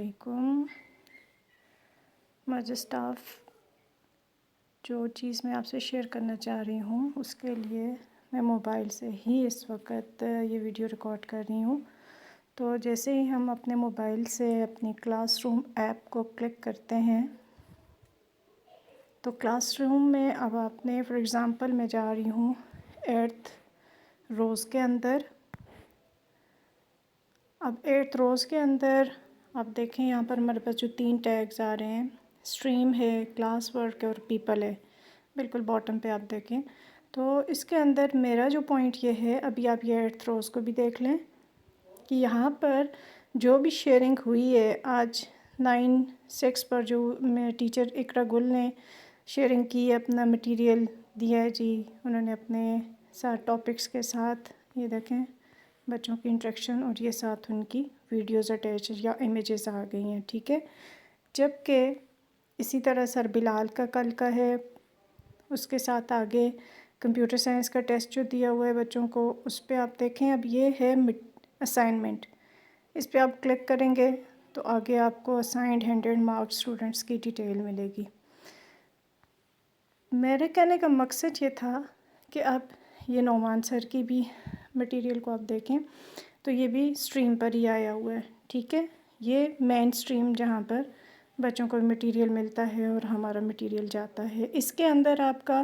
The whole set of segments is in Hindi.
वालेकुम। स्टाफ जो चीज़ मैं आपसे शेयर करना चाह रही हूँ उसके लिए मैं मोबाइल से ही इस वक्त ये वीडियो रिकॉर्ड कर रही हूँ। तो जैसे ही हम अपने मोबाइल से अपनी क्लासरूम ऐप को क्लिक करते हैं तो क्लासरूम में अब आपने फॉर एग्ज़ाम्पल मैं जा रही हूँ 8th रोज़ के अंदर। अब 8th रोज़ के अंदर आप देखें यहाँ पर हमारे पास जो 3 टैग्स आ रहे हैं, स्ट्रीम है, क्लास वर्क है और पीपल है। बिल्कुल बॉटम पे आप देखें तो इसके अंदर मेरा जो पॉइंट ये है, अभी आप ये 8th रोज़ को भी देख लें कि यहाँ पर जो भी शेयरिंग हुई है आज 9/6 पर जो मैं टीचर इकरा गुल ने शेयरिंग की है, अपना मटेरियल दिया है जी, उन्होंने अपने साथ टॉपिक्स के साथ ये देखें बच्चों की इंट्रैक्शन और ये साथ उनकी वीडियोस अटैच या इमेजेस आ गई हैं, ठीक है। जबकि इसी तरह सर बिलाल का कल का है, उसके साथ आगे कंप्यूटर साइंस का टेस्ट जो दिया हुआ है बच्चों को, उस पर आप देखें अब ये है असाइनमेंट। इस पर आप क्लिक करेंगे तो आगे आपको असाइंड 100 मार्क्स स्टूडेंट्स की डिटेल मिलेगी। मेरे कहने का मकसद ये था कि अब ये नौमान सर की भी मटेरियल को आप देखें तो ये भी स्ट्रीम पर ही आया हुआ है, ठीक है। ये मेन स्ट्रीम जहाँ पर बच्चों को मटेरियल मिलता है और हमारा मटेरियल जाता है। इसके अंदर आपका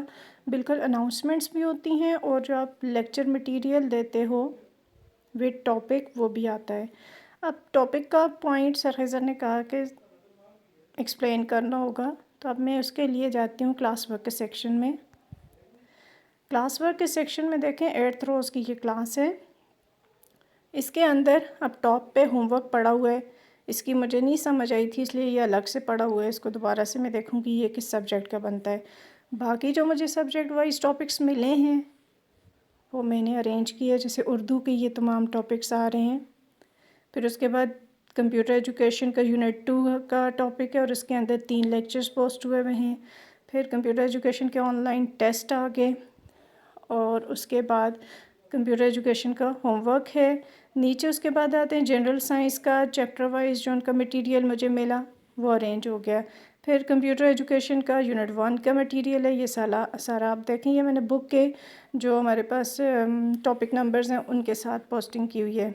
बिल्कुल अनाउंसमेंट्स भी होती हैं और जो आप लेक्चर मटेरियल देते हो विद टॉपिक वो भी आता है। अब टॉपिक का पॉइंट सर खैज़र ने कहा कि एक्सप्लेन करना होगा, तो अब मैं उसके लिए जाती हूँ क्लास वर्क के सेक्शन में। क्लास वर्क के सेक्शन में देखें 8th रोज़ की ये क्लास है। इसके अंदर अब टॉप पे होमवर्क पड़ा हुआ है, इसकी मुझे नहीं समझ आई थी इसलिए ये अलग से पड़ा हुआ है, इसको दोबारा से मैं देखूँगी ये किस सब्जेक्ट का बनता है। बाकी जो मुझे सब्जेक्ट वाइज टॉपिक्स मिले हैं वो मैंने अरेंज किया, जैसे उर्दू के ये तमाम टॉपिक्स आ रहे हैं। फिर उसके बाद कंप्यूटर एजुकेशन का यूनिट 2 का टॉपिक है और इसके अंदर 3 लेक्चर्स पोस्ट हुए हुए हैं। फिर कंप्यूटर एजुकेशन के ऑनलाइन टेस्ट आ गए और उसके बाद कंप्यूटर एजुकेशन का होमवर्क है। नीचे उसके बाद आते हैं जनरल साइंस का चैप्टर वाइज जो उनका मटेरियल मुझे मिला वो अरेंज हो गया। फिर कंप्यूटर एजुकेशन का यूनिट 1 का मटेरियल है, ये सारा आप देखें, ये मैंने बुक के जो हमारे पास टॉपिक नंबर्स हैं उनके साथ पोस्टिंग की हुई है।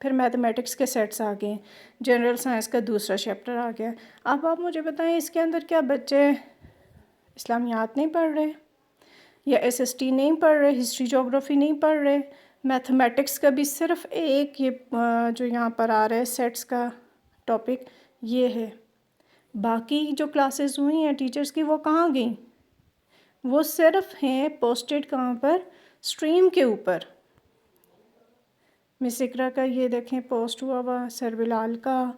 फिर मैथमेटिक्स के सेट्स आ गए, जनरल साइंस का दूसरा चैप्टर आ गया। अब आप मुझे बताएं इसके अंदर क्या बच्चे इस्लामियात नहीं पढ़ रहे या एसएसटी नहीं पढ़ रहे, हिस्ट्री जोग्राफ़ी नहीं पढ़ रहे, मैथमेटिक्स का भी सिर्फ एक ये जो यहाँ पर आ रहा है सेट्स का टॉपिक ये है। बाकी जो क्लासेस हुई हैं टीचर्स की वो कहाँ गई? वो सिर्फ हैं पोस्टेड कहाँ पर? स्ट्रीम के ऊपर। मिस इकरा का ये देखें पोस्ट हुआ हुआ, सर बिलाल का,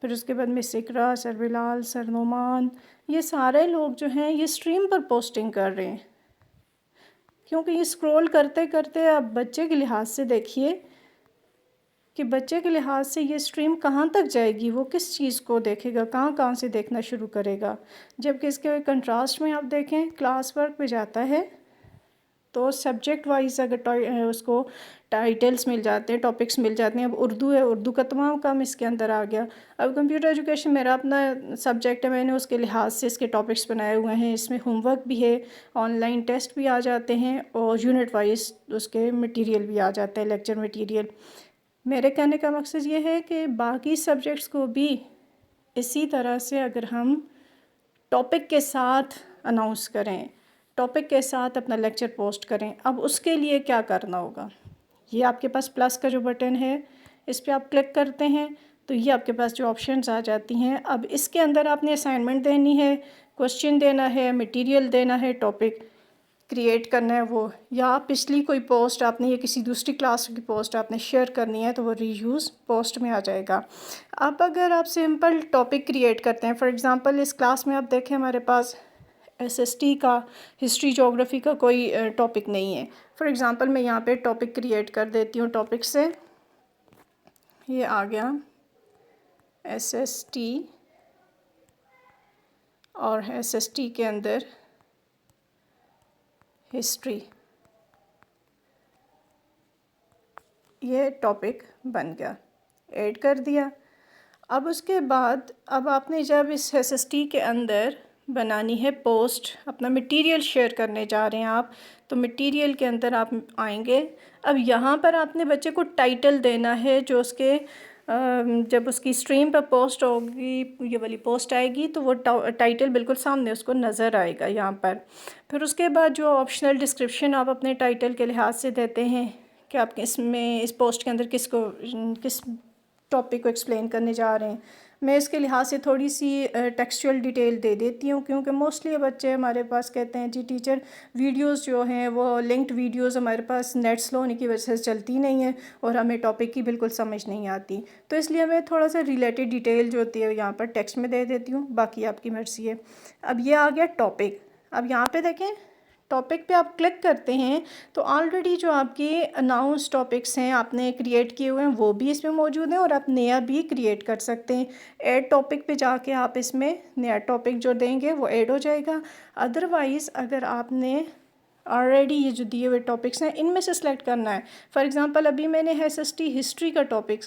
फिर उसके बाद मिस इकरा, सर बिलाल, सर नोमान, ये सारे लोग जो हैं ये स्ट्रीम पर पोस्टिंग कर रहे हैं। क्योंकि ये स्क्रॉल करते करते अब बच्चे के लिहाज से देखिए कि बच्चे के लिहाज से ये स्ट्रीम कहाँ तक जाएगी, वो किस चीज़ को देखेगा, कहाँ कहाँ से देखना शुरू करेगा। जबकि इसके कंट्रास्ट में आप देखें क्लास वर्क पे जाता है तो सब्जेक्ट वाइज अगर उसको टाइटल्स मिल जाते हैं, टॉपिक्स मिल जाते हैं। अब उर्दू है, उर्दू का तमाम काम इसके अंदर आ गया। अब कंप्यूटर एजुकेशन मेरा अपना सब्जेक्ट है, मैंने उसके लिहाज से इसके टॉपिक्स बनाए हुए हैं। इसमें होमवर्क भी है, ऑनलाइन टेस्ट भी आ जाते हैं और यूनिट वाइज उसके मटेरियल भी आ जाता है, लेक्चर मटेरियल। मेरे कहने का मकसद ये है कि बाकी सब्जेक्ट्स को भी इसी तरह से अगर हम टॉपिक के साथ अनाउंस करें, टॉपिक के साथ अपना लेक्चर पोस्ट करें। अब उसके लिए क्या करना होगा, ये आपके पास प्लस का जो बटन है इस पर आप क्लिक करते हैं तो ये आपके पास जो ऑप्शंस आ जाती हैं। अब इसके अंदर आपने असाइनमेंट देनी है, क्वेश्चन देना है, मटेरियल देना है, टॉपिक क्रिएट करना है वो, या पिछली कोई पोस्ट आपने या किसी दूसरी क्लास की पोस्ट आपने शेयर करनी है तो वो रीयूज़ पोस्ट में आ जाएगा। अब अगर आप सिंपल टॉपिक क्रिएट करते हैं, फॉर एग्ज़ाम्पल इस क्लास में आप देखें हमारे पास एसएसटी का, हिस्ट्री जोग्राफ़ी का कोई टॉपिक नहीं है। फॉर एग्ज़ाम्पल मैं यहाँ पे टॉपिक क्रिएट कर देती हूँ, टॉपिक से ये आ गया एसएसटी और एसएसटी के अंदर हिस्ट्री, ये टॉपिक बन गया, ऐड कर दिया। अब उसके बाद अब आपने जब इस SST के अंदर बनानी है पोस्ट, अपना मटेरियल शेयर करने जा रहे हैं आप, तो मटेरियल के अंदर आप आएंगे। अब यहाँ पर आपने बच्चे को टाइटल देना है, जो उसके जब उसकी स्ट्रीम पर पोस्ट होगी, ये वाली पोस्ट आएगी, तो वो टाइटल बिल्कुल सामने उसको नज़र आएगा यहाँ पर। फिर उसके बाद जो ऑप्शनल डिस्क्रिप्शन आप अपने टाइटल के लिहाज से देते हैं कि आप इसमें इस पोस्ट के अंदर किस टॉपिक को एक्सप्लेन करने जा रहे हैं। मैं इसके लिहाज से थोड़ी सी टेक्सचुअल डिटेल दे देती हूँ, क्योंकि मोस्टली बच्चे हमारे पास कहते हैं जी टीचर वीडियोस जो हैं वो लिंक्ड वीडियोस हमारे पास नेट स्लो होने की वजह से चलती नहीं है और हमें टॉपिक की बिल्कुल समझ नहीं आती, तो इसलिए मैं थोड़ा सा रिलेटेड डिटेल जो होती है यहाँ पर टेक्स्ट में दे देती हूँ, बाकी आपकी मर्ज़ी है। अब ये आ गया टॉपिक। अब यहाँ पर देखें, टॉपिक पे आप क्लिक करते हैं तो ऑलरेडी जो आपके अनाउंस टॉपिक्स हैं आपने क्रिएट किए हुए हैं वो भी इसमें मौजूद हैं, और आप नया भी क्रिएट कर सकते हैं। ऐड टॉपिक पे जाके आप इसमें नया टॉपिक जो देंगे वो ऐड हो जाएगा। अदरवाइज़ अगर आपने ऑलरेडी ये जो दिए हुए टॉपिक्स हैं इनमें से सिलेक्ट करना है, फॉर एग्ज़ाम्पल अभी मैंने SST हिस्ट्री का टॉपिक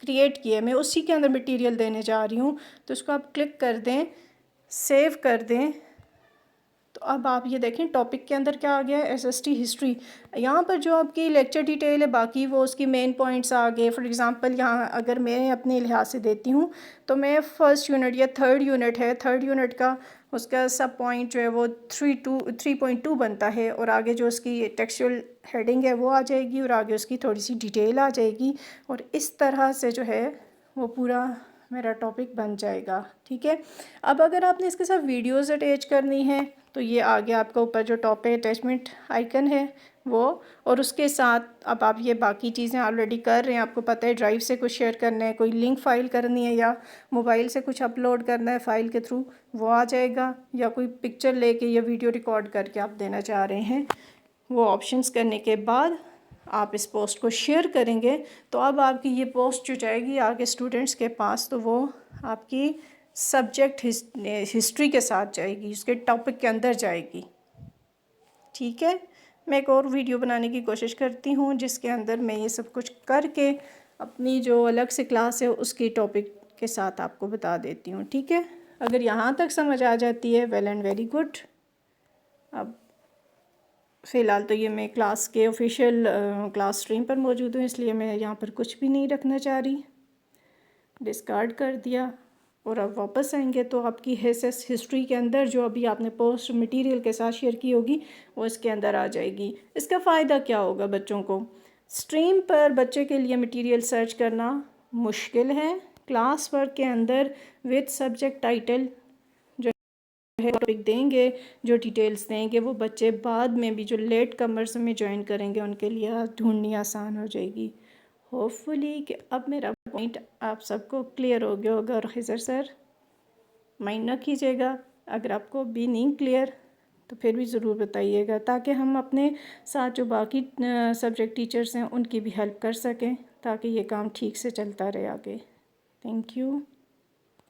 क्रिएट किया है, मैं उसी के अंदर मटीरियल देने जा रही हूँ, तो उसको आप क्लिक कर दें, सेव कर दें। तो अब आप ये देखें टॉपिक के अंदर क्या आ गया है, SST हिस्ट्री। यहाँ पर जो आपकी लेक्चर डिटेल है बाकी वो उसकी मेन पॉइंट्स आ गए। फॉर एग्ज़ाम्पल यहाँ अगर मैं अपने लिहाज से देती हूँ तो मैं फ़र्स्ट यूनिट या थर्ड यूनिट है, थर्ड यूनिट का उसका सब पॉइंट जो है वो 3.2 बनता है, और आगे जो उसकी टेक्सचुअल हेडिंग है वो आ जाएगी, और आगे उसकी थोड़ी सी डिटेल आ जाएगी, और इस तरह से जो है वो पूरा मेरा टॉपिक बन जाएगा। ठीक है। अब अगर आपने इसके साथ वीडियोस अटैच करनी है तो ये आगे आपका ऊपर जो टॉपिक अटैचमेंट आइकन है वो, और उसके साथ अब आप ये बाकी चीज़ें ऑलरेडी कर रहे हैं, आपको पता है ड्राइव से कुछ शेयर करना है, कोई लिंक फ़ाइल करनी है, या मोबाइल से कुछ अपलोड करना है फ़ाइल के थ्रू, वो आ जाएगा, या कोई पिक्चर लेके या वीडियो रिकॉर्ड करके आप देना चाह रहे हैं, वो ऑप्शंस करने के बाद आप इस पोस्ट को शेयर करेंगे तो अब आपकी ये पोस्ट जो जाएगी आगे स्टूडेंट्स के पास, तो वो आपकी सब्जेक्ट हिस्ट्री के साथ जाएगी, उसके टॉपिक के अंदर जाएगी। ठीक है। मैं एक और वीडियो बनाने की कोशिश करती हूँ जिसके अंदर मैं ये सब कुछ करके अपनी जो अलग से क्लास है उसकी टॉपिक के साथ आपको बता देती हूँ। ठीक है। अगर यहाँ तक समझ आ जाती है वेल एंड वेरी गुड। अब फ़िलहाल तो ये मैं क्लास के ऑफिशियल क्लास स्ट्रीम पर मौजूद हूँ, इसलिए मैं यहाँ पर कुछ भी नहीं रखना चाह रही, डिस्कार्ड कर दिया। और अब वापस आएंगे तो आपकी SS हिस्ट्री के अंदर जो अभी आपने पोस्ट मटेरियल के साथ शेयर की होगी वो इसके अंदर आ जाएगी। इसका फ़ायदा क्या होगा बच्चों को, स्ट्रीम पर बच्चे के लिए मटेरियल सर्च करना मुश्किल है, क्लास वर्क के अंदर विद सब्जेक्ट टाइटल टॉपिक देंगे, जो डिटेल्स देंगे वो बच्चे बाद में भी जो लेट कमर्स में ज्वाइन करेंगे उनके लिए ढूंढनी आसान हो जाएगी। होपफुली कि अब मेरा पॉइंट आप सबको क्लियर हो गया होगा। और खिज़र सर माइंड ना कीजिएगा, अगर आपको भी नहीं क्लियर तो फिर भी ज़रूर बताइएगा, ताकि हम अपने साथ जो बाकी सब्जेक्ट टीचर्स हैं उनकी भी हेल्प कर सकें, ताकि ये काम ठीक से चलता रहे आगे। Thank you.